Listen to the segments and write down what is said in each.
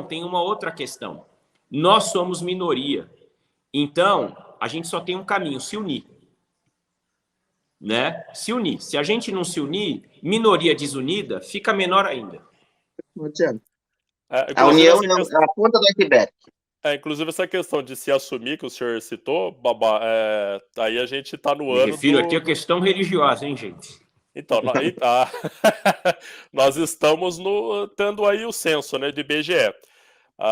tem uma outra questão. Nós somos minoria. Então, a gente só tem um caminho, se unir. Né? Se unir. Se a gente não se unir, minoria desunida fica menor ainda. Não adianta. A Inclusive, união é a ponta do iceberg. Inclusive essa questão de se assumir, que o senhor citou, Babá, aí a gente está no ano. Me refiro aqui à questão religiosa, hein, gente? Então, nós estamos tendo aí o censo, né, do IBGE.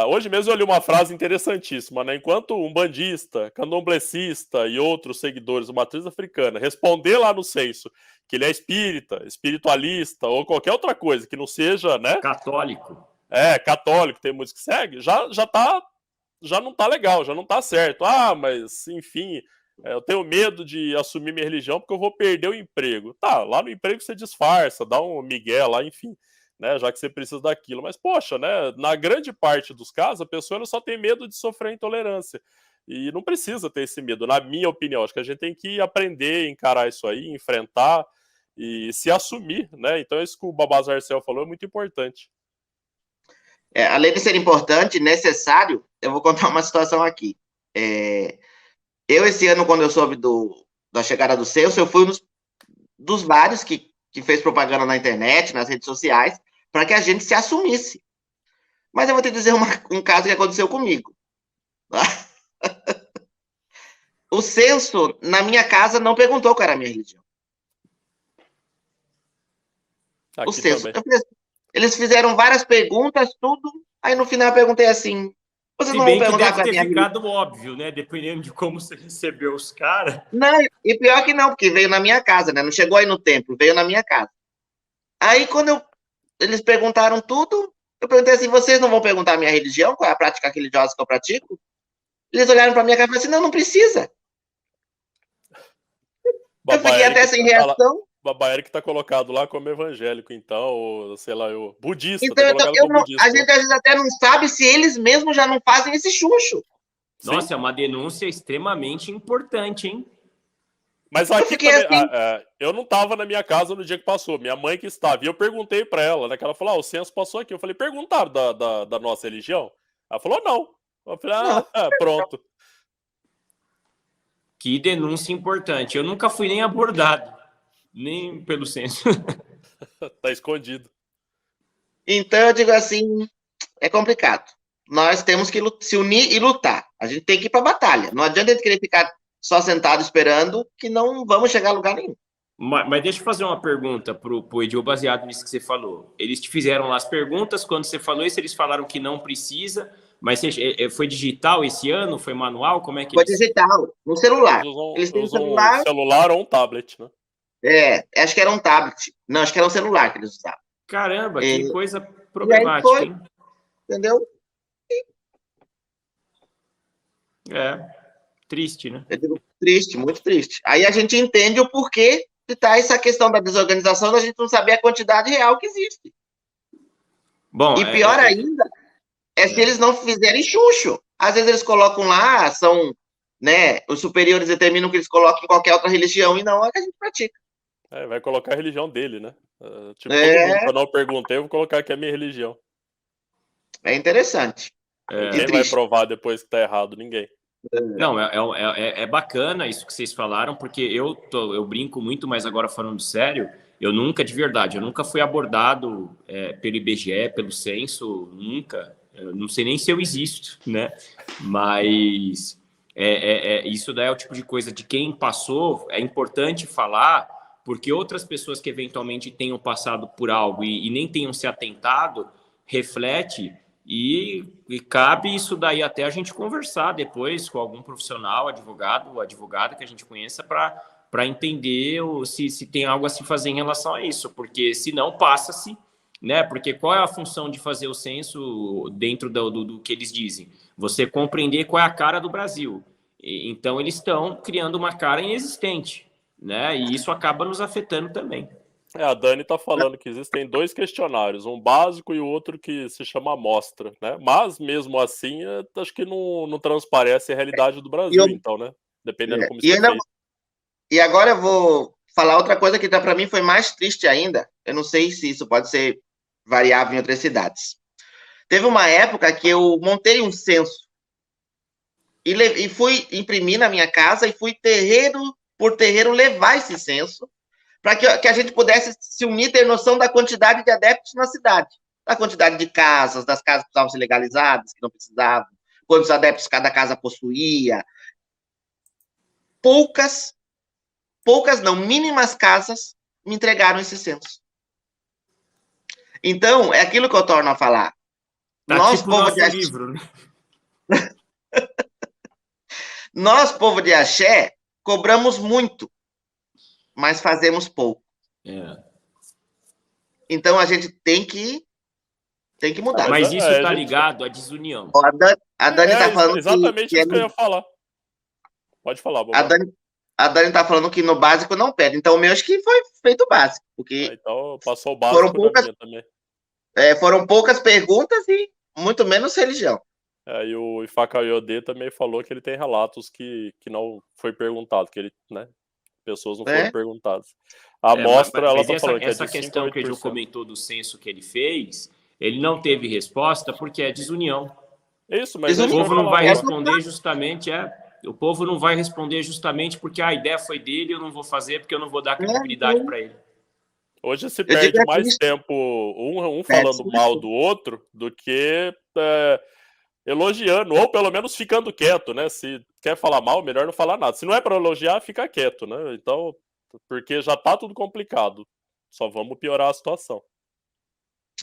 Hoje mesmo eu li uma frase interessantíssima, né? Enquanto um bandista, candomblecista e outros seguidores de matriz africana responder lá no censo que ele é espírita, espiritualista ou qualquer outra coisa que não seja, né? Católico. Católico, tem muitos que seguem, já não tá legal, já não tá certo. Mas, enfim, eu tenho medo de assumir minha religião porque eu vou perder o emprego. Tá, lá no emprego você disfarça, dá um migué lá, enfim. Né, já que você precisa daquilo. Mas, poxa, né, na grande parte dos casos, a pessoa só tem medo de sofrer intolerância. E não precisa ter esse medo, na minha opinião. Acho que a gente tem que aprender, encarar isso aí, enfrentar e se assumir, né? Então, isso que o Babá Zarcel falou é muito importante. Além de ser importante, necessário, eu vou contar uma situação aqui. Eu, esse ano, quando eu soube da chegada do censo, eu fui dos vários que fez propaganda na internet, nas redes sociais, para que a gente se assumisse. Mas eu vou te dizer um caso que aconteceu comigo. O censo, na minha casa, não perguntou qual era a minha religião. Aqui o censo. Também. Eles fizeram várias perguntas, tudo, aí no final eu perguntei assim, vocês não vão perguntar qual é a minha religião? Ficado óbvio, né? Dependendo de como você recebeu os caras. Não, e pior que não, porque veio na minha casa, né? Não chegou aí no templo, veio na minha casa. Aí, quando eles perguntaram tudo, eu perguntei assim, vocês não vão perguntar a minha religião, qual é a prática religiosa que eu pratico? Eles olharam para minha cara e falaram assim, não precisa. Eu fiquei até sem reação. Babá Eric tá colocado lá como evangélico, então, ou sei lá, budista. Então, budista. A gente às vezes até não sabe se eles mesmos já não fazem esse chucho. Nossa, é uma denúncia extremamente importante, hein? Mas aqui também, assim... eu não estava na minha casa no dia que passou, minha mãe que estava. E eu perguntei para ela, né? Que ela falou, o censo passou aqui. Eu falei, perguntaram da nossa religião? Ela falou, não. Eu falei, pronto. Que denúncia importante. Eu nunca fui nem abordado, nem pelo censo. Tá escondido. Então eu digo assim, é complicado. Nós temos que se unir e lutar. A gente tem que ir para a batalha. Não adianta a gente querer ficar só sentado esperando, que não vamos chegar a lugar nenhum. Mas deixa eu fazer uma pergunta pro Edil, baseado nisso que você falou. Eles te fizeram lá as perguntas, quando você falou isso, eles falaram que não precisa, mas foi digital esse ano? Foi manual? Como é que foi digital, no celular. Eles têm um celular ou um tablet, né? Acho que era um tablet. Não, acho que era um celular que eles usavam. Caramba, que coisa problemática, hein? Entendeu? Triste, né? Eu digo, triste, muito triste. Aí a gente entende o porquê de estar essa questão da desorganização, da gente não saber a quantidade real que existe. Bom, e pior ainda se eles não fizerem chucho. Às vezes eles colocam lá, são, né, os superiores determinam que eles coloquem em qualquer outra religião e não é a que a gente pratica. Vai colocar a religião dele, né? Todo mundo, quando eu perguntei, eu vou colocar aqui a minha religião. É interessante. Ninguém vai provar depois que tá errado, ninguém. Não, é bacana isso que vocês falaram, porque eu brinco muito, mas agora falando sério, eu nunca fui abordado pelo IBGE, pelo censo, nunca. Eu não sei nem se eu existo, né? Mas isso daí é o tipo de coisa de quem passou, é importante falar, porque outras pessoas que eventualmente tenham passado por algo e nem tenham se atentado, reflete. E cabe isso daí até a gente conversar depois com algum profissional, advogado ou advogada que a gente conheça para entender se tem algo a se fazer em relação a isso, porque senão passa-se, né? Porque qual é a função de fazer o censo dentro do que eles dizem? Você compreender qual é a cara do Brasil. Então eles estão criando uma cara inexistente, né? E isso acaba nos afetando também. A Dani está falando que existem 2 questionários, um básico e o outro que se chama amostra, né? Mas, mesmo assim, acho que não transparece a realidade do Brasil, então, né? Dependendo como isso é feito. E agora eu vou falar outra coisa que para mim foi mais triste ainda. Eu não sei se isso pode ser variável em outras cidades. Teve uma época que eu montei um censo e fui imprimir na minha casa e fui terreiro por terreiro levar esse censo para que a gente pudesse se unir, ter noção da quantidade de adeptos na cidade, da quantidade de casas, das casas que precisavam ser legalizadas, que não precisavam, quantos adeptos cada casa possuía. Poucas não, mínimas casas me entregaram esse censo. Então, é aquilo que eu torno a falar. Tá Nós, tipo povo nosso de axé, livro, né? nós, povo de axé, cobramos muito, mas fazemos pouco. É. Então, a gente tem que mudar. Mas isso tá gente... ligado à desunião. Ó, a Dani tá falando exatamente que isso que eu ia falar. Pode falar, Bobo. A Dani tá falando que no básico não pede. Então, o meu acho que foi feito básico. Porque então, passou o básico na minha também. Foram poucas perguntas e muito menos religião. E o Ifakayode também falou que ele tem relatos que não foi perguntado, que ele, né, pessoas não foram perguntadas. A amostra, ela tá falando que essa é de questão 5 a 8%. que ele comentou do censo que ele fez, ele não teve resposta porque é desunião. Isso, mas o povo não vai responder justamente, o povo não vai responder justamente porque a ideia foi dele, eu não vou fazer porque eu não vou dar credibilidade para ele. Hoje se perde mais tempo um falando mal do outro do que elogiando, ou pelo menos ficando quieto, né? Se quer falar mal, melhor não falar nada. Se não é para elogiar, fica quieto, né? Então, porque já tá tudo complicado. Só vamos piorar a situação.